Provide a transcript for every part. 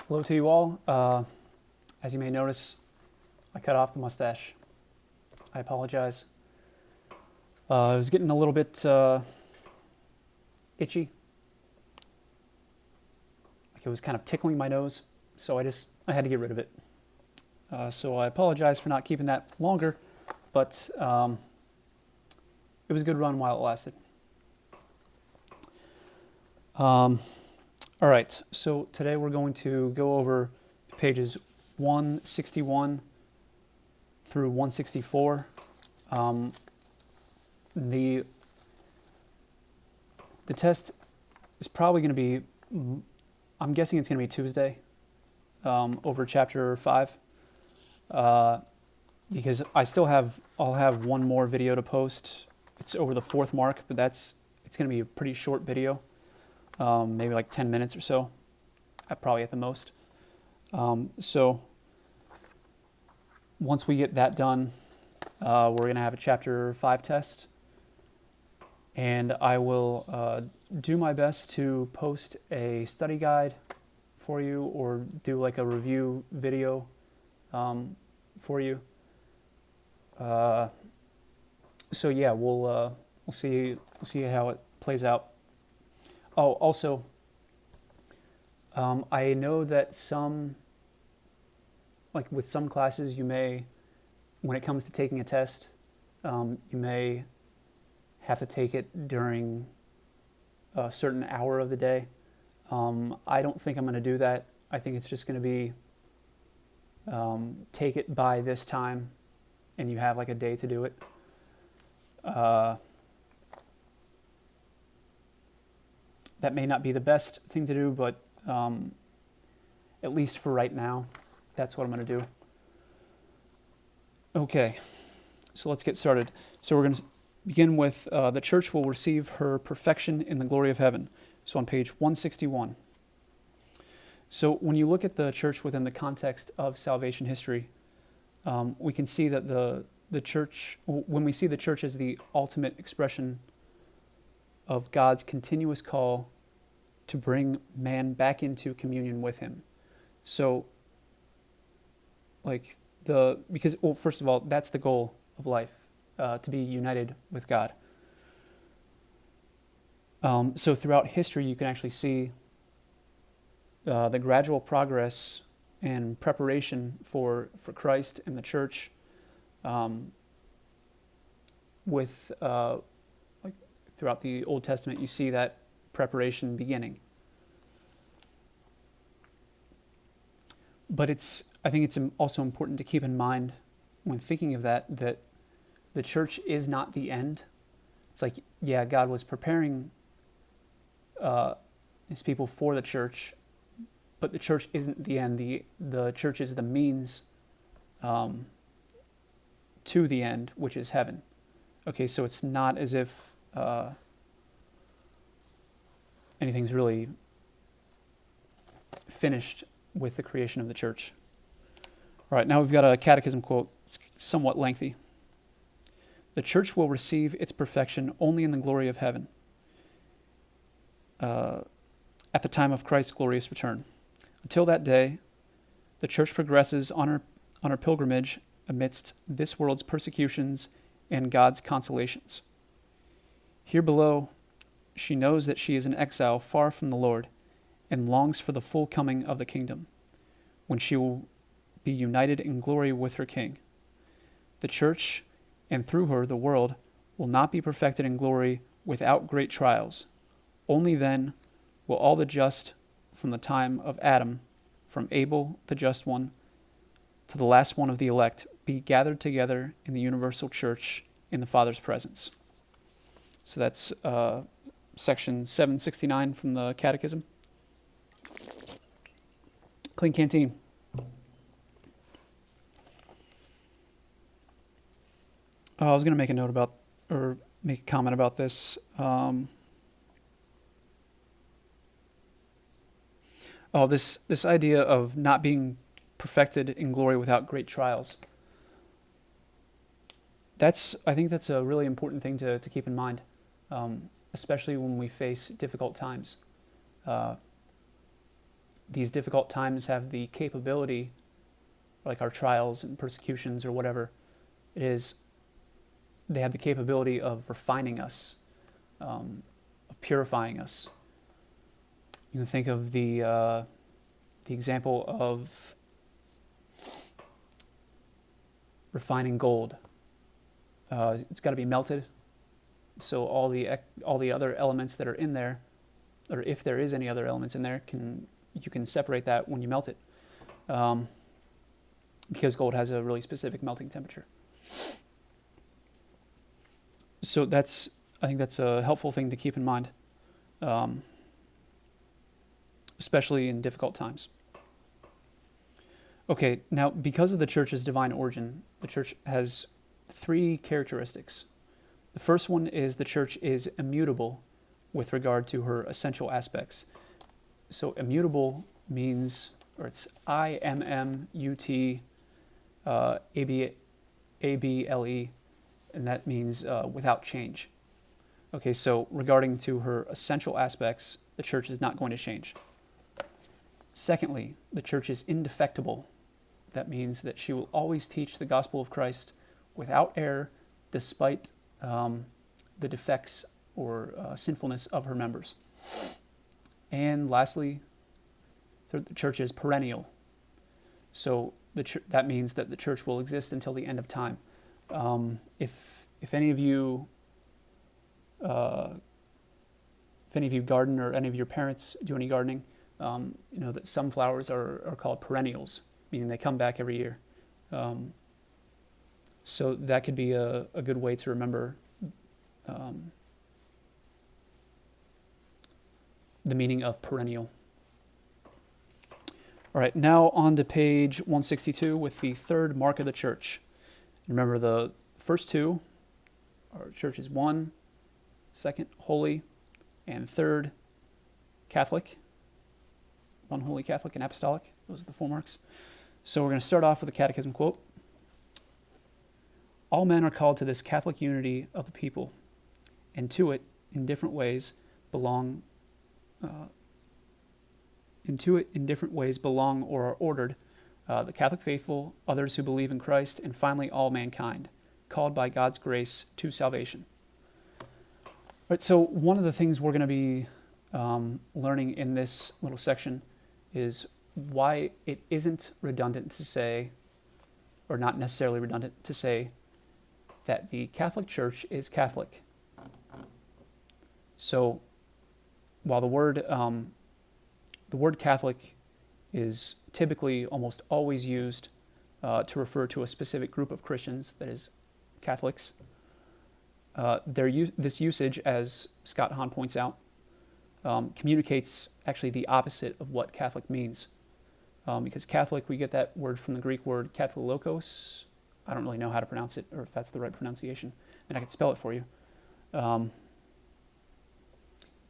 Hello to you all. As you may notice, I cut off the mustache. I apologize. I was getting a little bit itchy. Like it was kind of tickling my nose, so I had to get rid of it. So I apologize for not keeping that longer, but it was a good run while it lasted. All right, so today we're going to go over pages 161 through 164. The test is probably going to be, I'm guessing it's going to be Tuesday, over chapter 5, because I'll have one more video to post. It's over the 4th mark, but it's going to be a pretty short video. Maybe like 10 minutes or so, probably at the most. So once we get that done, we're going to have a chapter 5 test, and I will do my best to post a study guide for you or do like a review video for you. So yeah, we'll see how it plays out. Oh, also, I know that with some classes, you may, when it comes to taking a test, you may have to take it during a certain hour of the day. I don't think I'm going to do that. I think it's just going to be take it by this time, and you have like a day to do it. That may not be the best thing to do, but at least for right now, that's what I'm going to do. Okay, so let's get started. So we're going to begin with the church will receive her perfection in the glory of heaven. So on page 161. So when you look at the church within the context of salvation history, we can see that the church, when we see the church as the ultimate expression of God's continuous call to bring man back into communion with him. So, first of all, that's the goal of life, to be united with God. So throughout history, you can actually see the gradual progress and preparation for Christ and the church throughout the Old Testament, you see that preparation beginning. But I think it's also important to keep in mind when thinking of that the church is not the end. It's like, yeah, God was preparing his people for the church, but the church isn't the end. The church is the means to the end, which is heaven. Okay, so it's not as if anything's really finished with the creation of the church. All right, now we've got a catechism quote. It's somewhat lengthy. The church will receive its perfection only in the glory of heaven at the time of Christ's glorious return. Until that day, the church progresses on her pilgrimage amidst this world's persecutions and God's consolations. Here below, she knows that she is an exile far from the Lord and longs for the full coming of the kingdom, when she will be united in glory with her King. The church, and through her the world, will not be perfected in glory without great trials. Only then will all the just from the time of Adam, from Abel the just one, to the last one of the elect, be gathered together in the universal church in the Father's presence. So that's section 769 from the Catechism. Clean canteen. I was going to make a comment about this. This idea of not being perfected in glory without great trials. I think that's a really important thing to keep in mind, especially when we face difficult times. these difficult times have the capability, like our trials and persecutions or whatever it is, they have the capability of refining us, of purifying us. You can think of the example of refining gold. It's got to be melted, so all the other elements that are in there, or if there is any other elements in there, you can separate that when you melt it, because gold has a really specific melting temperature. So I think that's a helpful thing to keep in mind, especially in difficult times. Okay, now because of the church's divine origin, the church has 3 characteristics. The first one is the church is immutable with regard to her essential aspects. So immutable means, or it's IMMUTABLE, and that means without change. Okay, so regarding to her essential aspects, the church is not going to change. Secondly, the church is indefectible. That means that she will always teach the gospel of Christ without error, despite the defects or sinfulness of her members. And lastly, the church is perennial. So that means that the church will exist until the end of time. If any of you garden, or any of your parents do any gardening, you know that some flowers are called perennials, meaning they come back every year. So that could be a good way to remember the meaning of perennial. All right, now on to page 162 with the third mark of the church. Remember, the first 2 are church is 1, 2nd, holy, and 3rd, Catholic. 1, holy, Catholic, and apostolic. Those are the 4 marks. So we're going to start off with a catechism quote. All men are called to this Catholic unity of the people, and to it, in different ways, belong or are ordered the Catholic faithful, others who believe in Christ, and finally all mankind, called by God's grace to salvation. All right, so one of the things we're going to be learning in this little section is why it isn't redundant to say, or not necessarily redundant to say, that the Catholic Church is Catholic. So while the word Catholic is typically almost always used to refer to a specific group of Christians, that is, Catholics, this usage, as Scott Hahn points out, communicates actually the opposite of what Catholic means. Because Catholic, we get that word from the Greek word katholikos. I don't really know how to pronounce it, or if that's the right pronunciation, and I can spell it for you.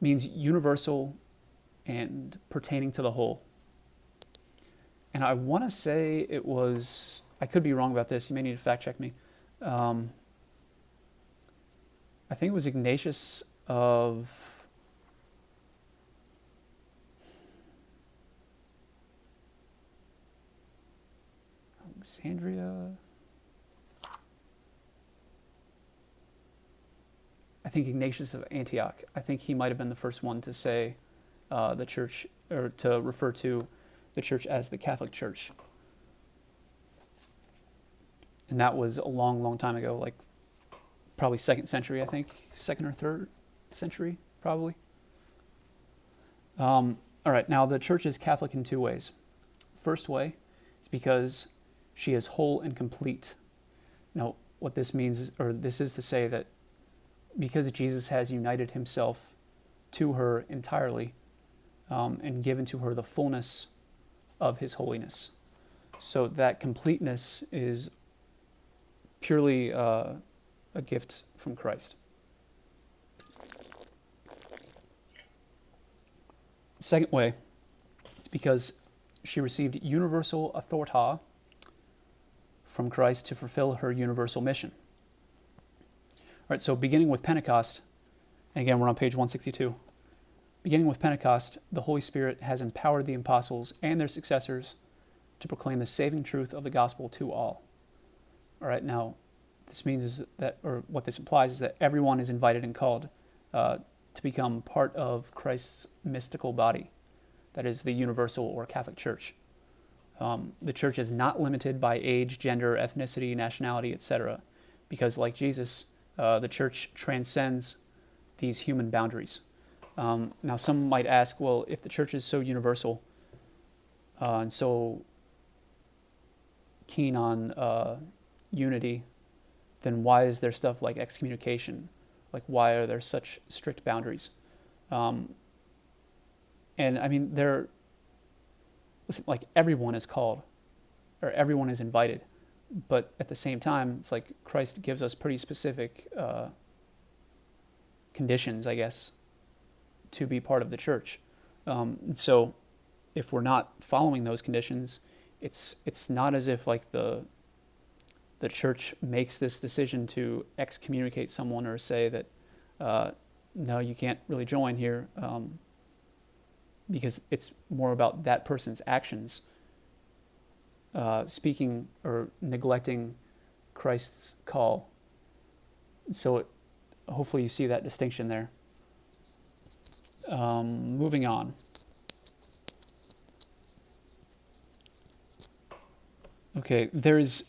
Means universal and pertaining to the whole. And I want to say it was, I could be wrong about this, you may need to fact check me. I think it was Ignatius of Alexandria. I think Ignatius of Antioch. I think he might have been the first one to say the church, or to refer to the church as the Catholic Church. And that was a long, long time ago, like probably 2nd century, I think. 2nd or 3rd century, probably. All right, now the church is Catholic in 2 ways. First way is because she is whole and complete. Now, what this means is, or this is to say that because Jesus has united himself to her entirely and given to her the fullness of his holiness. So that completeness is purely a gift from Christ. Second way, it's because she received universal authority from Christ to fulfill her universal mission. All right, so beginning with Pentecost, and again, we're on page 162. Beginning with Pentecost, the Holy Spirit has empowered the apostles and their successors to proclaim the saving truth of the gospel to all. All right, now, this means is that, or what this implies is that everyone is invited and called to become part of Christ's mystical body, that is the universal or Catholic Church. The church is not limited by age, gender, ethnicity, nationality, etc., because like Jesus, the church transcends these human boundaries. Now, some might ask, well, if the church is so universal and so keen on unity, then why is there stuff like excommunication? Like, why are there such strict boundaries? And I mean, listen, like everyone is called, or everyone is invited, but at the same time, it's like Christ gives us pretty specific conditions, I guess, to be part of the church. So if we're not following those conditions, it's not as if like the church makes this decision to excommunicate someone or say that no, you can't really join here, because it's more about that person's actions speaking or neglecting Christ's call. So hopefully you see that distinction there. Moving on. Okay, there's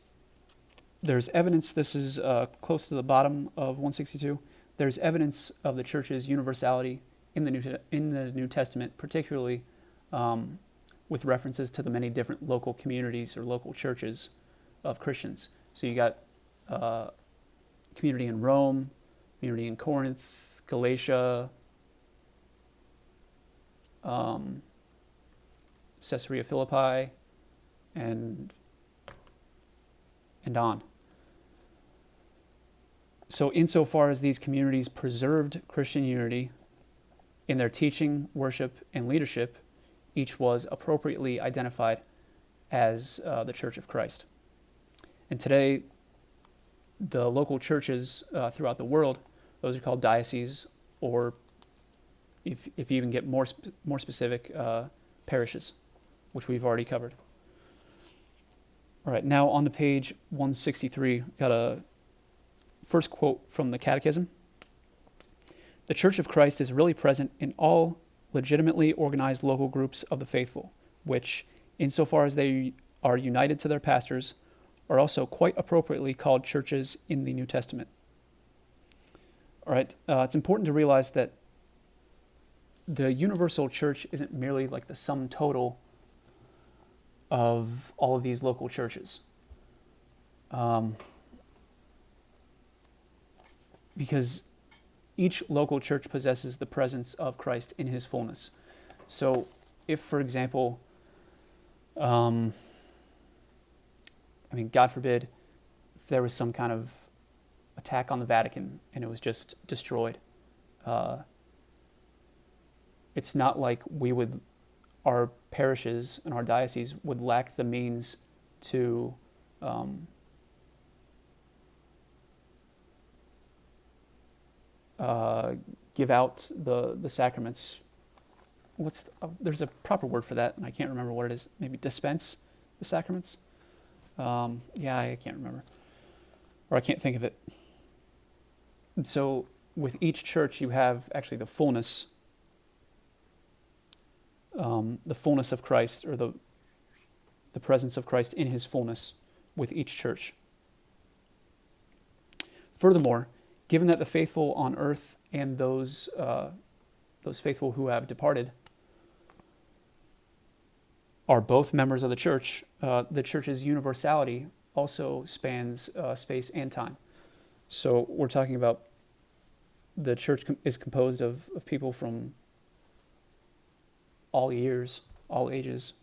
evidence, this is close to the bottom of 162, there's evidence of the church's universality in the New Testament, particularly with references to the many different local communities or local churches of Christians. So you got community in Rome, community in Corinth, Galatia, Caesarea Philippi, and on. So insofar as these communities preserved Christian unity in their teaching, worship, and leadership, each was appropriately identified as the Church of Christ. And today, the local churches throughout the world, those are called dioceses, or if you even get more specific, parishes, which we've already covered. All right, now on to page 163, got a first quote from the Catechism. The Church of Christ is really present in all legitimately organized local groups of the faithful, which, insofar as they are united to their pastors, are also quite appropriately called churches in the New Testament. All right, it's important to realize that the universal church isn't merely like the sum total of all of these local churches. Because each local church possesses the presence of Christ in his fullness. So if, for example, God forbid, if there was some kind of attack on the Vatican and it was just destroyed, it's not like our parishes and our dioceses would lack the means to give out the sacraments. There's a proper word for that, and I can't remember what it is. Maybe dispense the sacraments? I can't remember. Or I can't think of it. And so with each church, you have actually the fullness of Christ, or the presence of Christ in his fullness with each church. Furthermore, given that the faithful on earth and those faithful who have departed are both members of the church's universality also spans space and time. So we're talking about the church is composed of people from all years, all ages,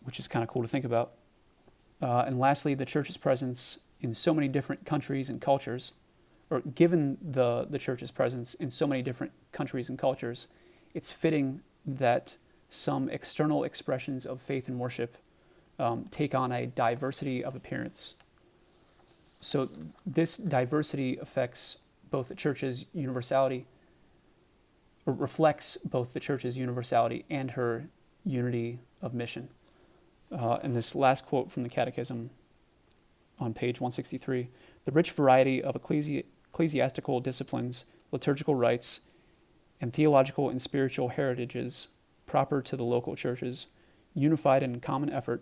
which is kind of cool to think about. And lastly, the church's presence in so many different countries and cultures, or given the church's presence in so many different countries and cultures, it's fitting that some external expressions of faith and worship take on a diversity of appearance. So this diversity affects both the church's universality reflects both the church's universality and her unity of mission. And this last quote from the Catechism on page 163, the rich variety of ecclesiastical disciplines, liturgical rites, and theological and spiritual heritages proper to the local churches, unified in common effort,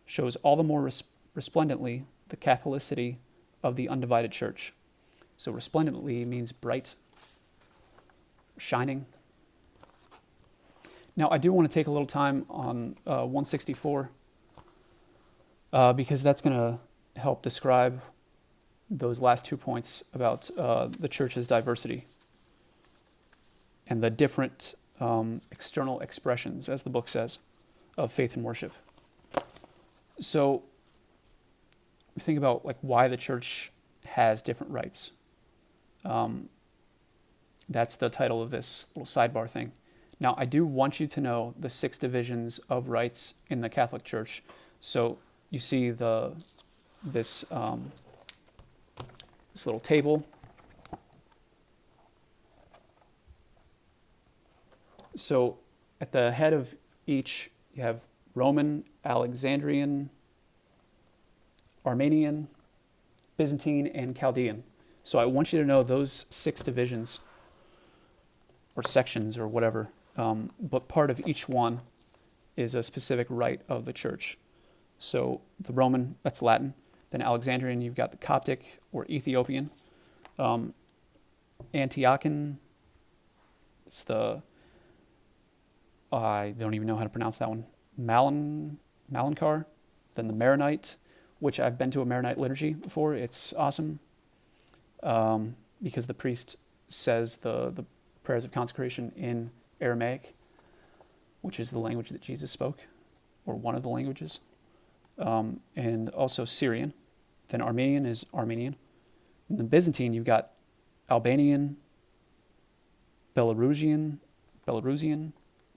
shows all the more resplendently the Catholicity of the undivided church. So resplendently means bright, shining. Now, I do want to take a little time on 164 because that's going to help describe those last 2 points about the church's diversity and the different external expressions, as the book says, of faith and worship. So we think about like why the church has different rites. That's the title of this little sidebar thing. Now, I do want you to know the 6 divisions of rites in the Catholic Church. So you see this little table. So at the head of each, you have Roman, Alexandrian, Armenian, Byzantine, and Chaldean. So I want you to know those 6 divisions, or sections, or whatever. But part of each one is a specific rite of the church. So the Roman, that's Latin. Then Alexandrian, you've got the Coptic or Ethiopian. Antiochian, it's the, I don't even know how to pronounce that one. Malankar. Then the Maronite, which I've been to a Maronite liturgy before. It's awesome because the priest says the prayers of consecration in Aramaic, which is the language that Jesus spoke, or one of the languages, and also Syrian. Then Armenian is Armenian. And then Byzantine, you've got Albanian, Belarusian,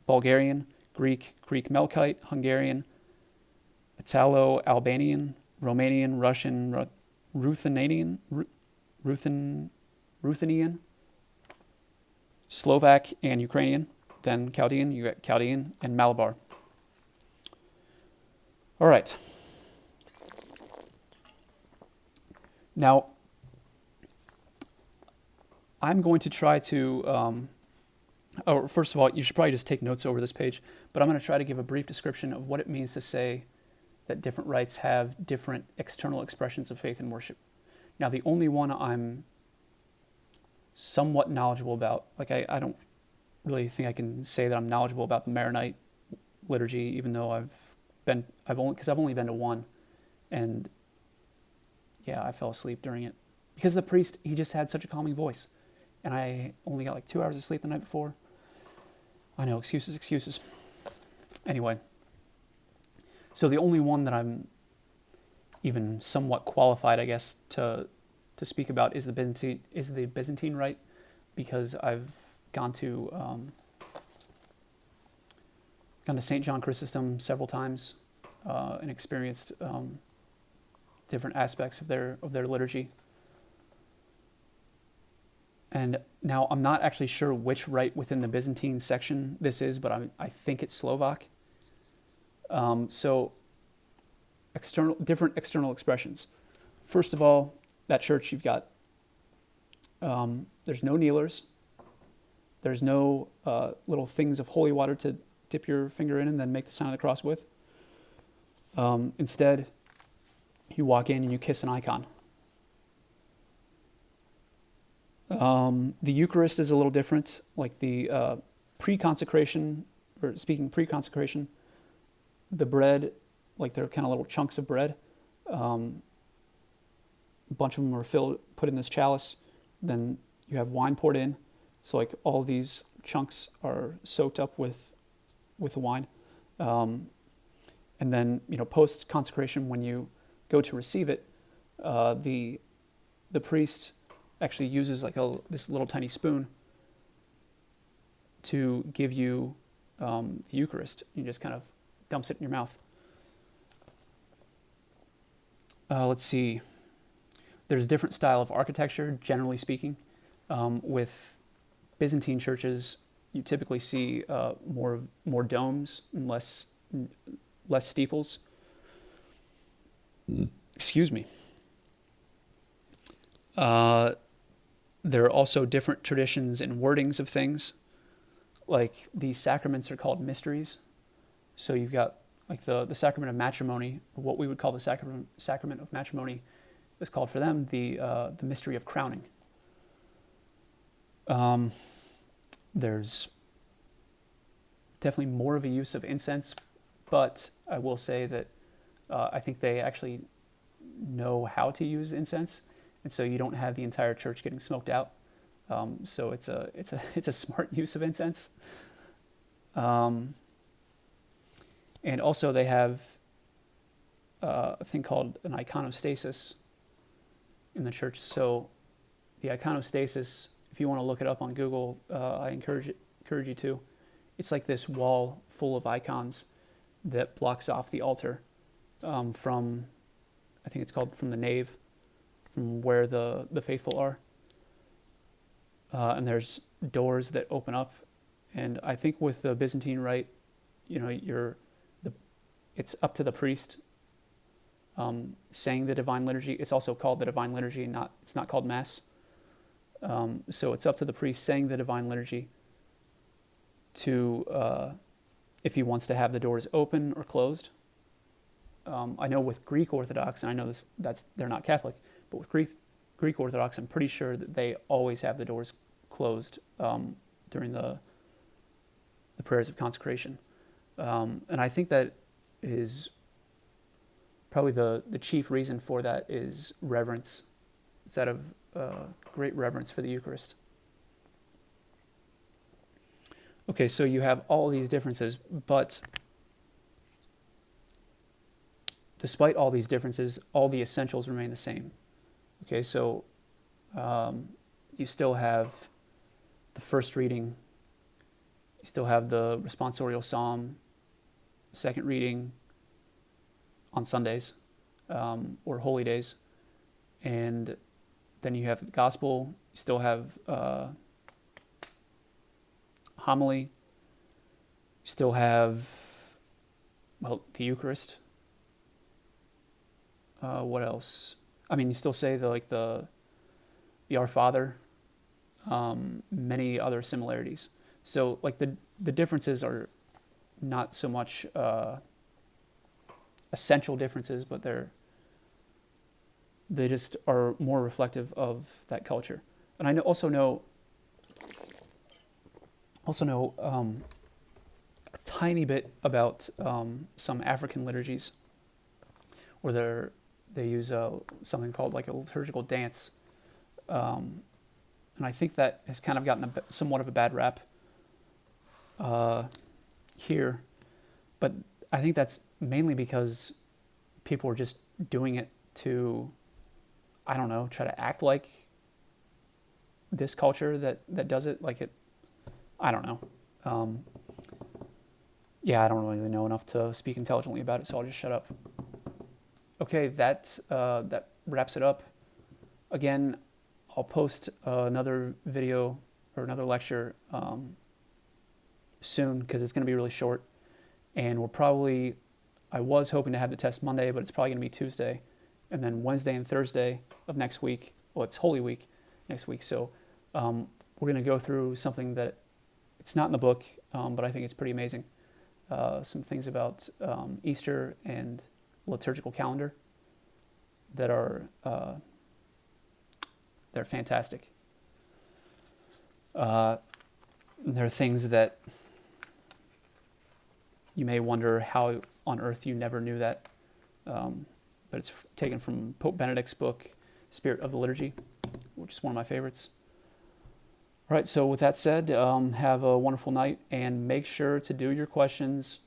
Bulgarian, Greek Melkite, Hungarian, Italo-Albanian, Romanian, Russian, Ruthenian, Slovak, and Ukrainian. Then Chaldean, you got Chaldean and Malabar. All right. Now, I'm going to try to, first of all, you should probably just take notes over this page, but I'm going to try to give a brief description of what it means to say that different rites have different external expressions of faith and worship. Now, the only one I'm somewhat knowledgeable about, like I don't really think I can say that I'm knowledgeable about the Maronite liturgy, even though I've only been to one, and yeah, I fell asleep during it because the priest, he just had such a calming voice, and I only got like 2 hours of sleep the night before. I know, excuses. Anyway, so the only one that I'm even somewhat qualified, I guess, to speak about is the Byzantine rite, because I've gone to St. John Chrysostom several times and experienced different aspects of their liturgy. And now I'm not actually sure which rite within the Byzantine section this is, but I think it's Slovak. So different external expressions. First of all, that church, you've got, there's no kneelers. There's no little things of holy water to dip your finger in and then make the sign of the cross with. Instead, you walk in and you kiss an icon. The Eucharist is a little different, like the pre-consecration, the bread, like they're kind of little chunks of bread. A bunch of them are put in this chalice. Then you have wine poured in. So like all these chunks are soaked up with the wine. And then, post consecration, when you go to receive it, the priest actually uses like this little tiny spoon to give you the Eucharist. You just kind of dumps it in your mouth. Let's see. There's a different style of architecture, generally speaking, with Byzantine churches, you typically see more domes and less steeples. Excuse me. There are also different traditions and wordings of things. Like the sacraments are called mysteries. So you've got like the sacrament of matrimony, or what we would call the sacrament of matrimony, is called for them the mystery of crowning. There's definitely more of a use of incense, but I will say that I think they actually know how to use incense, and so you don't have the entire church getting smoked out. So it's a smart use of incense. And also they have a thing called an iconostasis in the church. So the iconostasis, if you want to look it up on Google, I encourage you to. It's like this wall full of icons that blocks off the altar from, I think it's called from the nave, from where the faithful are. And there's doors that open up. And I think with the Byzantine rite, it's up to the priest saying the divine liturgy. It's also called the divine liturgy, it's not called mass. So it's up to the priest saying the divine liturgy to, if he wants to have the doors open or closed. I know with Greek Orthodox, and I know they're not Catholic, but with Greek Orthodox, I'm pretty sure that they always have the doors closed during the prayers of consecration. And I think that is probably the chief reason for that is reverence. It's out of great reverence for the Eucharist. Okay, so you have all these differences, but despite all these differences, all the essentials remain the same. Okay, so you still have the first reading, you still have the responsorial psalm, second reading on Sundays or holy days, and then you have the gospel, you still have homily, you still have, the Eucharist. What else? I mean, you still say the Our Father, many other similarities. So like the differences are not so much essential differences, but they just are more reflective of that culture. And I also know a tiny bit about some African liturgies where they use something called like a liturgical dance. And I think that has kind of gotten somewhat of a bad rap here. But I think that's mainly because people are just doing it to, I don't know, try to act like this culture that does it. Like it, I don't know. I don't really know enough to speak intelligently about it, so I'll just shut up. Okay, that wraps it up. Again, I'll post another video or another lecture soon because it's going to be really short. And I was hoping to have the test Monday, but it's probably going to be Tuesday. And then Wednesday and Thursday of next week, it's Holy Week next week. So we're going to go through something that it's not in the book, but I think it's pretty amazing. Some things about Easter and liturgical calendar that are they're fantastic. There are things that you may wonder how on earth you never knew that, but it's taken from Pope Benedict's book, Spirit of the Liturgy, which is one of my favorites. All right, so with that said, have a wonderful night, and make sure to do your questions,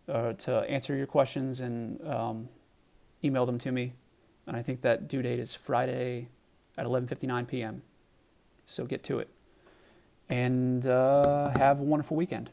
to answer your questions, and email them to me. And I think that due date is Friday at 11:59 p.m. So get to it. And have a wonderful weekend.